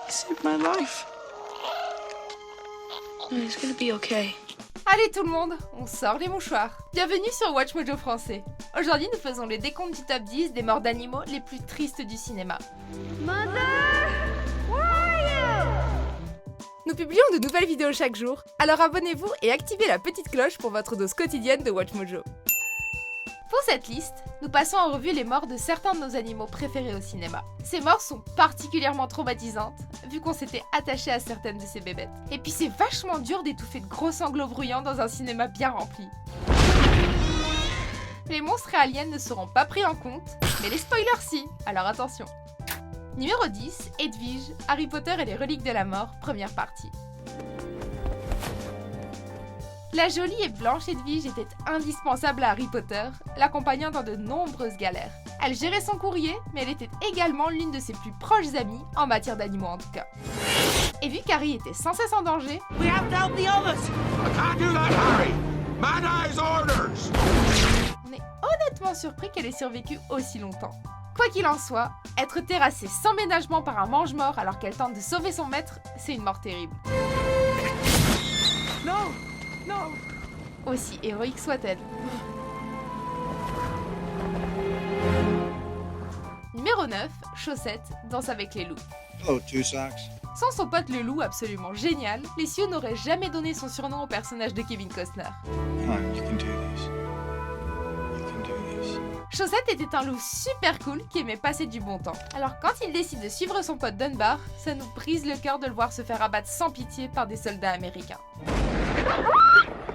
saved my life. It's gonna be okay. Allez tout le monde, on sort les mouchoirs. Bienvenue sur Watch Mojo français. Aujourd'hui nous faisons le décompte du top 10 des morts d'animaux les plus tristes du cinéma. Mother, where are you? Nous publions de nouvelles vidéos chaque jour, alors abonnez-vous et activez la petite cloche pour votre dose quotidienne de Watch Mojo. Pour cette liste, nous passons en revue les morts de certains de nos animaux préférés au cinéma. Ces morts sont particulièrement traumatisantes, vu qu'on s'était attaché à certaines de ces bébêtes. Et puis c'est vachement dur d'étouffer de gros sanglots bruyants dans un cinéma bien rempli. Les monstres et aliens ne seront pas pris en compte, mais les spoilers si, alors attention. Numéro 10, Edwige, Harry Potter et les reliques de la mort, première partie. La jolie et blanche Edwige était indispensable à Harry Potter, l'accompagnant dans de nombreuses galères. Elle gérait son courrier, mais elle était également l'une de ses plus proches amies, en matière d'animaux en tout cas. Et vu qu'Harry était sans cesse en danger, We have to help the others! I can't do that, Harry! Man eyes orders! on est honnêtement surpris qu'elle ait survécu aussi longtemps. Quoi qu'il en soit, être terrassée sans ménagement par un mange-mort alors qu'elle tente de sauver son maître, c'est une mort terrible. No! No! Aussi héroïque soit-elle. Numéro 9, Chaussette, Danse avec les loups. Oh, two socks. Sans son pote le loup absolument génial, les Sioux n'auraient jamais donné son surnom au personnage de Kevin Costner. Come on, you can do this. You can do this. Chaussette était un loup super cool qui aimait passer du bon temps. Alors quand il décide de suivre son pote Dunbar, ça nous brise le cœur de le voir se faire abattre sans pitié par des soldats américains.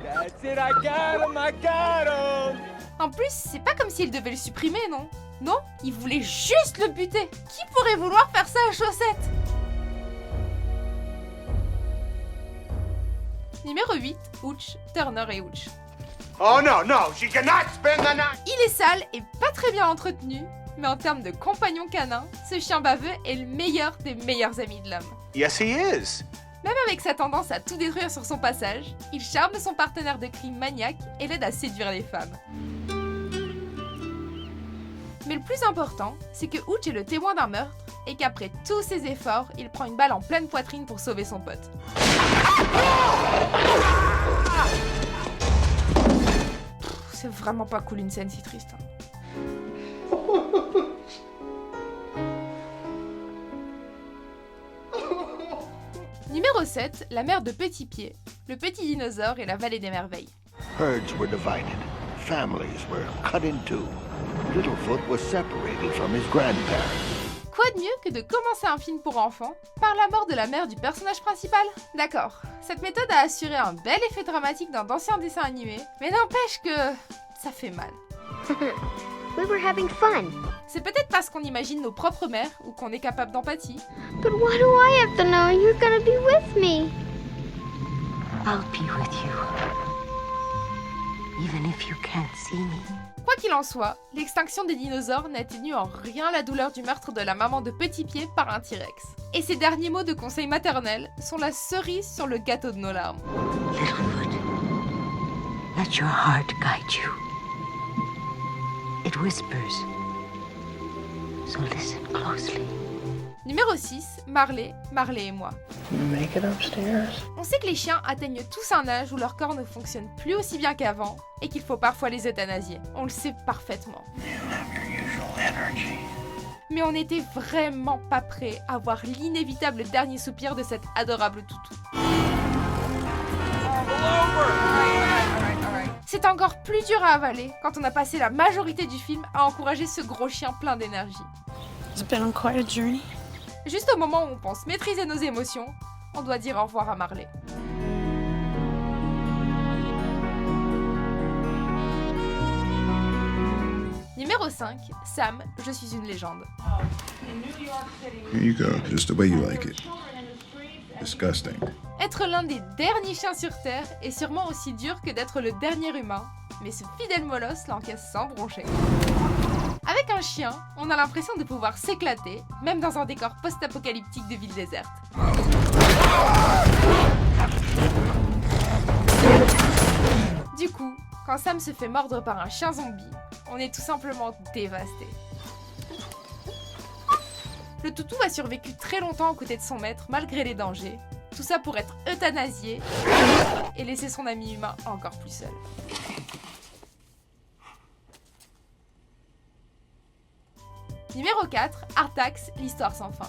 That's it, I got him! En plus, c'est pas comme s'il devait le supprimer, non? Non, il voulait juste le buter. Qui pourrait vouloir faire ça à Chaussette? Numéro 8, Hooch, Turner et Hooch. Oh no, no, she cannot spend the night! Il est sale et pas très bien entretenu, mais en termes de compagnon canin, ce chien baveux est le meilleur des meilleurs amis de l'homme. Yes, he is. Même avec sa tendance à tout détruire sur son passage, il charme son partenaire de crime maniaque et l'aide à séduire les femmes. Mais le plus important, c'est que Hooch est le témoin d'un meurtre et qu'après tous ses efforts, il prend une balle en pleine poitrine pour sauver son pote. C'est vraiment pas cool une scène si triste. Numéro 7, la mère de Petit Pied, le petit dinosaure et la vallée des merveilles. Herds were divided. Families were cut in two. Littlefoot was separated from his grandparents. Quoi de mieux que de commencer un film pour enfants par la mort de la mère du personnage principal? D'accord, cette méthode a assuré un bel effet dramatique dans d'anciens dessins animés, mais n'empêche que ça fait mal. We were having fun. C'est peut-être parce qu'on imagine nos propres mères ou qu'on est capable d'empathie. But why do I have to know you're gonna be with me? I'll be with you, even if you can't see me. Quoi qu'il en soit, l'extinction des dinosaures n'atténue en rien la douleur du meurtre de la maman de Petit Pied par un T-Rex. Et ces derniers mots de conseil maternel sont la cerise sur le gâteau de nos larmes. Littlefoot, let your heart guide you. It whispers, so listen closely. Numéro 6, Marley, Marley et moi. Make it upstairs. On sait que les chiens atteignent tous un âge où leur corps ne fonctionne plus aussi bien qu'avant et qu'il faut parfois les euthanasier. On le sait parfaitement. Mais on n'était vraiment pas prêt à voir l'inévitable dernier soupir de cet adorable toutou. C'est encore plus dur à avaler quand on a passé la majorité du film à encourager ce gros chien plein d'énergie. It's been quite a journey. Juste au moment où on pense maîtriser nos émotions, on doit dire au revoir à Marley. Numéro 5, Sam, je suis une légende. Here you go, just the way you like it. Disgusting. Être l'un des derniers chiens sur Terre est sûrement aussi dur que d'être le dernier humain, mais ce fidèle molosse l'encaisse sans broncher. Avec un chien, on a l'impression de pouvoir s'éclater, même dans un décor post-apocalyptique de ville déserte. Du coup, quand Sam se fait mordre par un chien zombie, on est tout simplement dévasté. Le toutou a survécu très longtemps aux côtés de son maître malgré les dangers. Tout ça pour être euthanasié et laisser son ami humain encore plus seul. Numéro 4, Artax, l'histoire sans fin.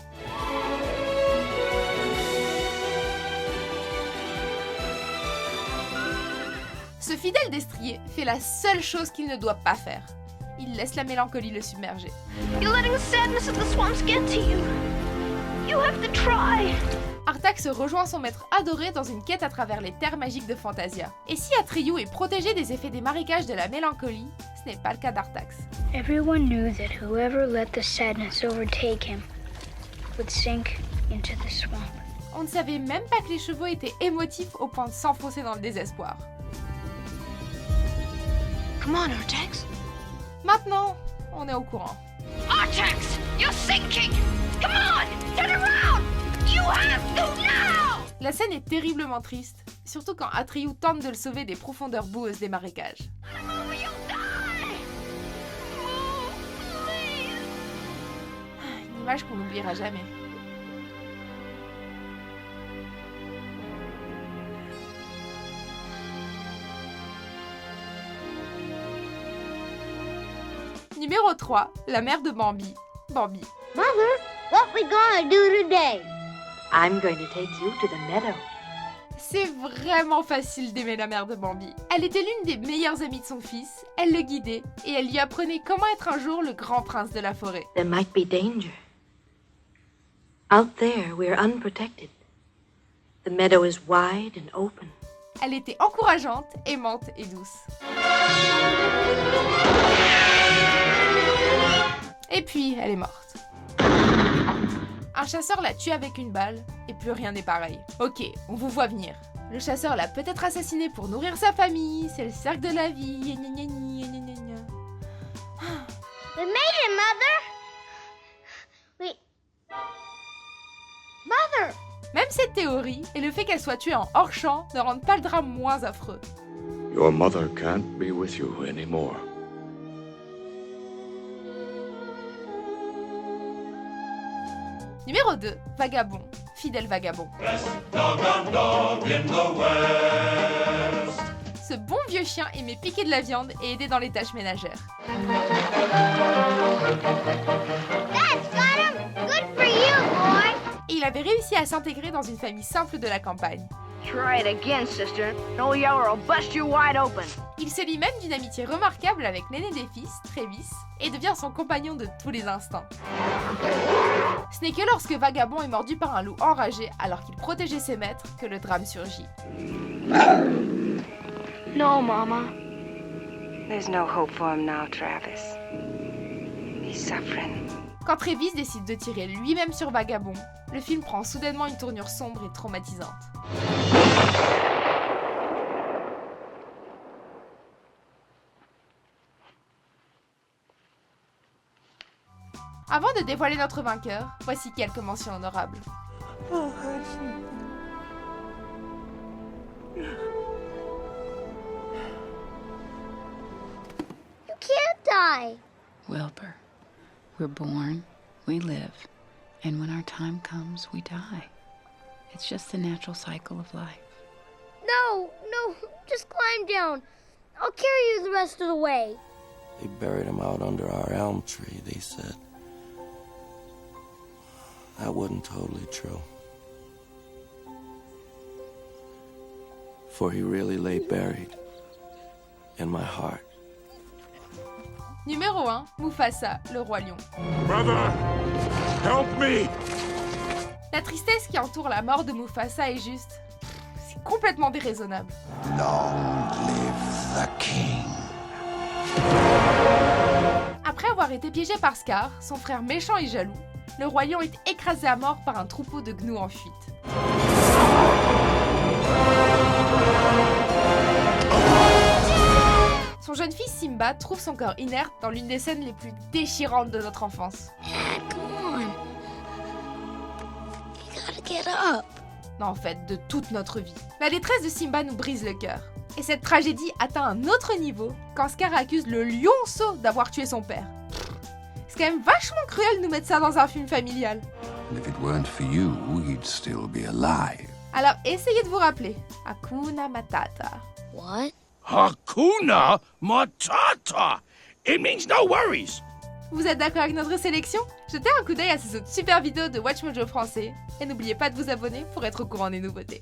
Ce fidèle destrier fait la seule chose qu'il ne doit pas faire. Il laisse la mélancolie le submerger. You're letting the sadness of the swamps get to you. You have to try. Artax rejoint son maître adoré dans une quête à travers les terres magiques de Fantasia. Et si Atreyu est protégé des effets des marécages de la mélancolie, ce n'est pas le cas d'Artax. Everyone knew that whoever let the sadness overtake him would sink into the swamp. On ne savait même pas que les chevaux étaient émotifs au point de s'enfoncer dans le désespoir. Come on, Artax. Maintenant, on est au courant. Artax, you're sinking. Come on, turn around. You have to now. La scène est terriblement triste, surtout quand Atreyu tente de le sauver des profondeurs boueuses des marécages. Move or you'll die. Move, please. Une image qu'on n'oubliera jamais. Numéro 3, la mère de Bambi. Bambi. Mother, what we gonna do today? I'm going to take you to the meadow. C'est vraiment facile d'aimer la mère de Bambi. Elle était l'une des meilleures amies de son fils, elle le guidait et elle lui apprenait comment être un jour le grand prince de la forêt. There might be danger. Out there, we're unprotected. The meadow is wide and open. Elle était encourageante, aimante et douce. Et puis, elle est morte. Un chasseur l'a tuée avec une balle, et plus rien n'est pareil. Ok, on vous voit venir. Le chasseur l'a peut-être assassinée pour nourrir sa famille, c'est le cercle de la vie, gna gna gna gna gna gna. We made it, Mother. Mother! Même cette théorie, et le fait qu'elle soit tuée en hors-champ, ne rendent pas le drame moins affreux. Your mother can't be with you anymore. Numéro 2, Vagabond, fidèle vagabond. Ce bon vieux chien aimait piquer de la viande et aider dans les tâches ménagères. That's got him. Good for you, boy. Et il avait réussi à s'intégrer dans une famille simple de la campagne. Try it again, sister. No Yeller will bust you wide open. Il se lie même d'une amitié remarquable avec l'aîné des fils, Travis, et devient son compagnon de tous les instants. Ce n'est que lorsque Vagabond est mordu par un loup enragé alors qu'il protégeait ses maîtres que le drame surgit. No, Mama. There's no hope for him now, Travis. He's suffering. Quand Travis décide de tirer lui-même sur Vagabond, le film prend soudainement une tournure sombre et traumatisante. Avant de dévoiler notre vainqueur, voici quelques mentions honorables. You can't die. Wilbur, we're born, we live, and when our time comes, we die. It's just the natural cycle of life. No, just climb down. I'll carry you the rest of the way. They buried him out under our elm tree, they said. That wasn't totally true. For he really lay buried in my heart. Numéro 1, Mufasa, le roi lion. Brother, help me! La tristesse qui entoure la mort de Mufasa est juste... c'est complètement déraisonnable. Long live the king. Après avoir été piégé par Scar, son frère méchant et jaloux, le roi lion est écrasé à mort par un troupeau de gnous en fuite. Son jeune fils Simba trouve son corps inerte dans l'une des scènes les plus déchirantes de notre enfance. Come on. You gotta get up. Non, en fait, de toute notre vie. La détresse de Simba nous brise le cœur. Et cette tragédie atteint un autre niveau quand Scar accuse le lionceau d'avoir tué son père. C'est quand même vachement cruel de nous mettre ça dans un film familial. And if it weren't for you, he'd still be alive. Alors essayez de vous rappeler. Hakuna Matata. What? Hakuna Matata! It means no worries! Vous êtes d'accord avec notre sélection? Jetez un coup d'œil à ces autres super vidéos de WatchMojo français. Et n'oubliez pas de vous abonner pour être au courant des nouveautés.